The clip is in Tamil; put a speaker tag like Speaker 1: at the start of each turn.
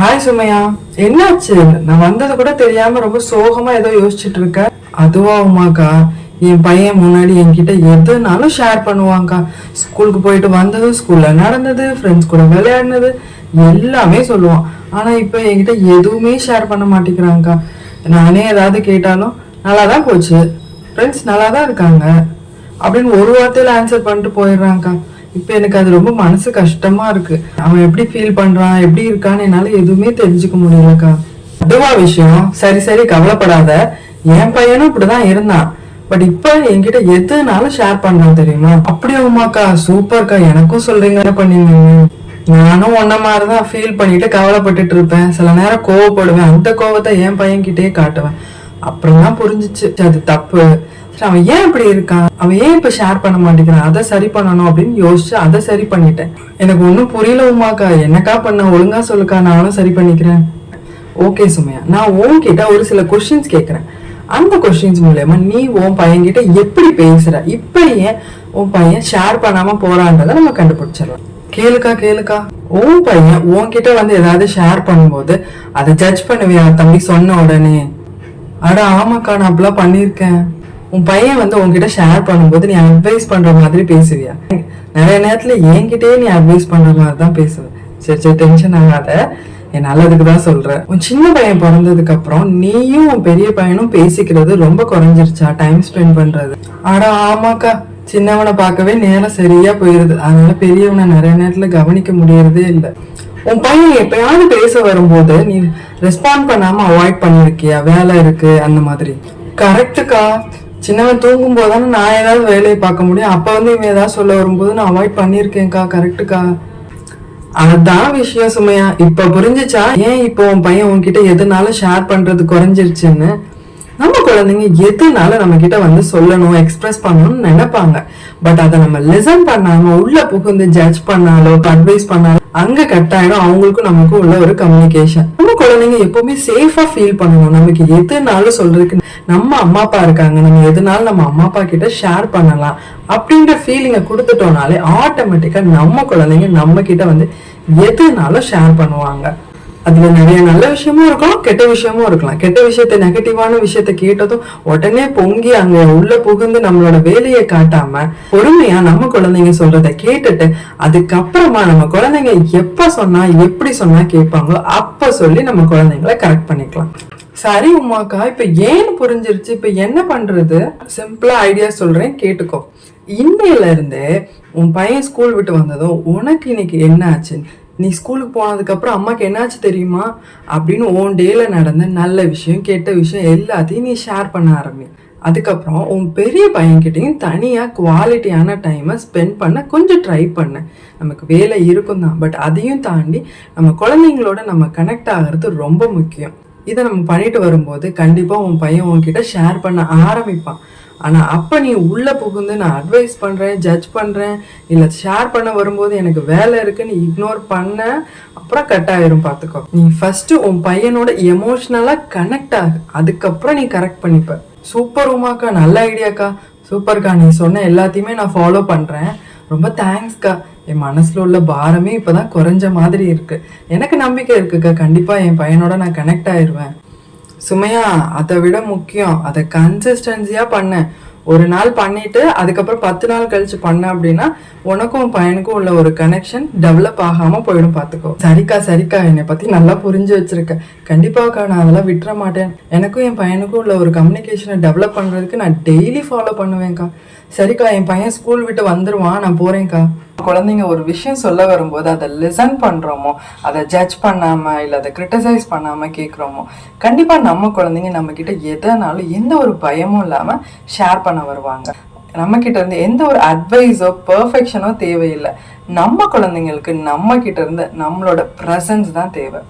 Speaker 1: ஹாய் சுமையா, என்னாச்சு? நான் வந்தது கூட தெரியாம ரொம்ப சோகமா ஏதோ யோசிச்சுட்டு இருக்க. அதுவா உமாக்கா, என் பையன் முன்னாடி என்கிட்ட எதுனாலும் ஷேர் பண்ணுவாங்க்கா. ஸ்கூலுக்கு போயிட்டு வந்தது, ஸ்கூல்ல நடந்தது, ஃப்ரெண்ட்ஸ் கூட விளையாடினது எல்லாமே சொல்லுவான். ஆனா இப்ப என்கிட்ட எதுவுமே ஷேர் பண்ண மாட்டேங்கிறாங்க்கா. நானே ஏதாவது கேட்டாலும் நல்லா தான் போச்சு, ஃப்ரெண்ட்ஸ் நல்லா தான் இருக்காங்க அப்படின்னு ஒரு வார்த்தையில ஆன்சர் பண்ணிட்டு போயிடுறாங்க்கா. இப்ப எனக்கு அது ரொம்ப மனசு கஷ்டமா இருக்கு. அவன் எப்படி ஃபீல் பண்றான், எப்படி இருக்கான்னு என்னால எதுவுமே தெரிஞ்சுக்க முடியலக்கா. அதுவா விஷயம்? சரி சரி, கவலைப்படாத. என் பையனும் இப்படிதான் இருந்தான். பட் இப்ப என்கிட்ட எதுனாலும் ஷேர் பண்றான் தெரியுமா? அப்படியே உமாக்கா, சூப்பர்க்கா. எனக்கும் சொல்றீங்க என்ன பண்ணீங்க? நானும் ஒன்ன மாதிரிதான் ஃபீல் பண்ணிட்டு கவலைப்பட்டுட்டு இருப்பேன். சில நேரம் கோவப்படுவேன். அந்த கோவத்தை என் பையன்கிட்டயே காட்டுவேன். அப்புறம் தான் புரிஞ்சிச்சு அது தப்பு. அவன் ஏன் இப்படி இருக்கான், அவன் ஏன் இப்ப ஷேர் பண்ண மாட்டேங்கிறான், அதை சரி பண்ணணும் அப்படின்னு யோசிச்சு அதை சரி பண்ணிட்டேன். எனக்கு ஒன்னும் புரியல உமாக்கா, என்னக்கா பண்ண? ஒழுங்கா சொல்லுக்கா, நானும் சரி பண்ணிக்கிறேன். ஓகே சுமையா, நான் உன்கிட்ட ஒரு சில கொஸ்டின்ஸ் கேட்கறேன். அந்த கொஸ்டின்ஸ் மூலமா நீ உன் பையன்கிட்ட எப்படி பேசுற, இப்ப ஏன் உன் பையன் ஷேர் பண்ணாம போறான்றதை நம்ம கண்டுபிடிச்சிடலாம். கேளுக்கா கேளுக்கா. உன் பையன் உன்கிட்ட வந்து ஏதாவது ஷேர் பண்ணும்போது அதை ஜட்ஜ் பண்ணுவியா தம்பி சொன்ன உடனே? அட ஆமாக்கா, நான் அப்படிலாம் பண்ணிருக்கேன். உன் பையன் வந்து உன்கிட்ட ஷேர் பண்ணும்போது நீ அட்வைஸ் பண்ற மாதிரி பேசுவியா? நிறைய நேரத்துல என்கிட்டயே நீ அட்வைஸ் பண்ற மாதிரி தான் பேசுவேன். சரி சரி, டென்ஷன் ஆகாத, என் நல்லதுக்கு தான் சொல்றேன். உன் சின்ன பையன் பிறந்ததுக்கு அப்புறம் நீயும் உன் பெரிய பையனும் பேசிக்கிறது ரொம்ப குறைஞ்சிருச்சா, டைம் ஸ்பெண்ட் பண்றது? ஆட ஆமாக்கா, சின்னவனை பார்க்கவே நேரம் சரியா போயிருது. அதனால பெரியவனை நிறைய நேரத்துல கவனிக்க முடியறதே இல்லை. உன் பையன் எப்பயாவது பேச வரும்போது நீ ரெஸ்பாண்ட் பண்ணாம அவாய்ட் பண்ணிருக்கியா? வேலை இருக்கு அந்த மாதிரி. கரெக்டுக்கா. சின்னவன் தூங்கும் போதுதானே நான் ஏதாவது வேலையை பார்க்க முடியும். அப்ப வந்து இவன் ஏதாவது சொல்ல வரும்போது நான் அவாய்ட் பண்ணிருக்கேன்க்கா. கரெக்டுக்கா. அதுதான் விஷயம் சுமையா. இப்ப புரிஞ்சுச்சா ஏன் இப்போ உன் பையன் உன்கிட்ட எதுனாலும் ஷேர் பண்றது குறைஞ்சிருச்சுன்னு? நம்ம குழந்தைங்க எதுனால நம்ம கிட்ட வந்து சொல்லணும், எக்ஸ்பிரஸ் பண்ணணும்னு நினைப்பாங்க. பட் அதை நம்ம லிசன் பண்ணாம உள்ள புகுந்து ஜட்ஜ் பண்ணாலோ அட்வைஸ் பண்ணாலோ அங்க கட் ஆயிடும் அவங்களுக்கும் நமக்கும் உள்ள ஒரு கம்யூனிகேஷன். நம்ம குழந்தைங்க எப்பவுமே சேஃபா ஃபீல் பண்ணணும். நமக்கு எதுனாலும் சொல்றதுக்கு நம்ம அம்மா அப்பா இருக்காங்க, நம்ம எதுனாலும் நம்ம அம்மா அப்பா கிட்ட ஷேர் பண்ணலாம் அப்படின்ற ஃபீலிங்கை கொடுத்துட்டோம்னாலே ஆட்டோமேட்டிக்கா நம்ம குழந்தைங்க நம்ம கிட்ட வந்து எதுனாலும் ஷேர் பண்ணுவாங்க. அதுல நிறைய நல்ல விஷயமும் இருக்கலாம், கெட்ட விஷயமும் இருக்கலாம். கெட்ட விஷயத்த, நெகட்டிவான விஷயத்த கேட்டதும் உடனே பொங்கி அங்க உள்ள புகுந்து நம்மளோட வேலையை காட்டாம பொறுமையா நம்ம குழந்தைங்க சொல்றத கேட்டுட்டு அதுக்கப்புறமா நம்ம குழந்தைங்க எப்ப சொன்னா எப்படி சொன்னா கேட்பாங்களோ அப்ப சொல்லி நம்ம குழந்தைங்களை கரெக்ட் பண்ணிக்கலாம். சரி உமாக்கா, இப்ப ஏன்னு புரிஞ்சிருச்சு. இப்ப என்ன பண்றது? சிம்பிளா ஐடியா சொல்றேன், கேட்டுக்கோ. இன்னையில இருந்து உன் பையன் ஸ்கூல் விட்டு வந்ததும் உனக்கு இன்னைக்கு என்ன ஆச்சு, நீ ஸ்கூலுக்கு போனதுக்கு அப்புறம் அம்மாக்கு என்னாச்சு தெரியுமா அப்படின்னு உன் டேல நடந்த நல்ல விஷயம் கெட்ட விஷயம் எல்லாத்தையும் நீ ஷேர் பண்ண ஆரம்பி. அதுக்கப்புறம் உன் பெரிய பையன்கிட்டையும் தனியா குவாலிட்டியான டைமை ஸ்பெண்ட் பண்ண கொஞ்சம் ட்ரை பண்ண. நமக்கு வேலை இருக்கும் தான், பட் அதையும் தாண்டி நம்ம குழந்தைங்களோட நம்ம கனெக்ட் ஆகிறது ரொம்ப முக்கியம். இதை நம்ம பண்ணிட்டு வரும்போது கண்டிப்பா உன் பையன் உன்கிட்ட ஷேர் பண்ண ஆரம்பிப்பான். ஆனா அப்ப நீ உள்ள புகுந்து நான் அட்வைஸ் பண்றேன், ஜட்ஜ் பண்றேன், இல்ல ஷேர் பண்ண வரும்போது எனக்கு வேலை இருக்குன்னு இக்னோர் பண்ண, அப்புறம் கட் ஆயிரும். பாத்துக்கோ. நீ ஃபர்ஸ்ட் உன் பையனோட எமோஷனலா கனெக்ட் ஆகு, அதுக்கப்புறம் நீ கரெக்ட் பண்ணிப்ப. சூப்பர் உமாக்கா, நல்ல ஐடியாக்கா. சூப்பர்க்கா, நீ சொன்ன எல்லாத்தையுமே நான் ஃபாலோ பண்றேன். ரொம்ப தேங்க்ஸ்க்கா. என் மனசுல உள்ள பாரமே இப்பதான் குறைஞ்ச மாதிரி இருக்கு. எனக்கு நம்பிக்கை இருக்குக்கா, கண்டிப்பா என் பையனோட நான் கனெக்ட் ஆயிடுவேன். சுமையா, அதை விட முக்கியம் அதை கன்சிஸ்டன்சியா பண்ண. ஒரு நாள் பண்ணிட்டு அதுக்கப்புறம் 10 நாள் கழிச்சு பண்ண அப்படின்னா உனக்கும் பையனுக்கும் உள்ள ஒரு கனெக்ஷன் டெவலப் ஆகாம போயிடும். பாத்துக்கோ. சரிக்கா சரிக்கா, என்னை பத்தி நல்லா புரிஞ்சு வச்சிருக்க. கண்டிப்பாக்கா, நான் அதெல்லாம் விட்டுற மாட்டேன். எனக்கும் என் பையனுக்கும் உள்ள ஒரு கம்யூனிகேஷனை டெவலப் பண்றதுக்கு நான் டெய்லி ஃபாலோ பண்ணுவேன்க்கா. சரிக்கா, என் பையன் ஸ்கூல் விட்டு வந்துருவான், நான் போறேன்க்கா. குழந்தைங்க ஒரு விஷயம் சொல்ல வரும்போது அதை லிசன் பண்றோமோ, அதை ஜட்ஜ் பண்ணாம இல்ல அதை கிரிட்டிசைஸ் பண்ணாம கேட்குறோமோ, கண்டிப்பா நம்ம குழந்தைங்க நம்ம கிட்ட எதனாலும் எந்த ஒரு பயமும் இல்லாம ஷேர் பண்ண வருவாங்க. நம்ம கிட்ட இருந்து எந்த ஒரு அட்வைஸோ பெர்ஃபெக்ஷனோ தேவையில்லை. நம்ம குழந்தைங்களுக்கு நம்ம கிட்ட இருந்து நம்மளோட ப்ரெசன்ஸ் தான் தேவை.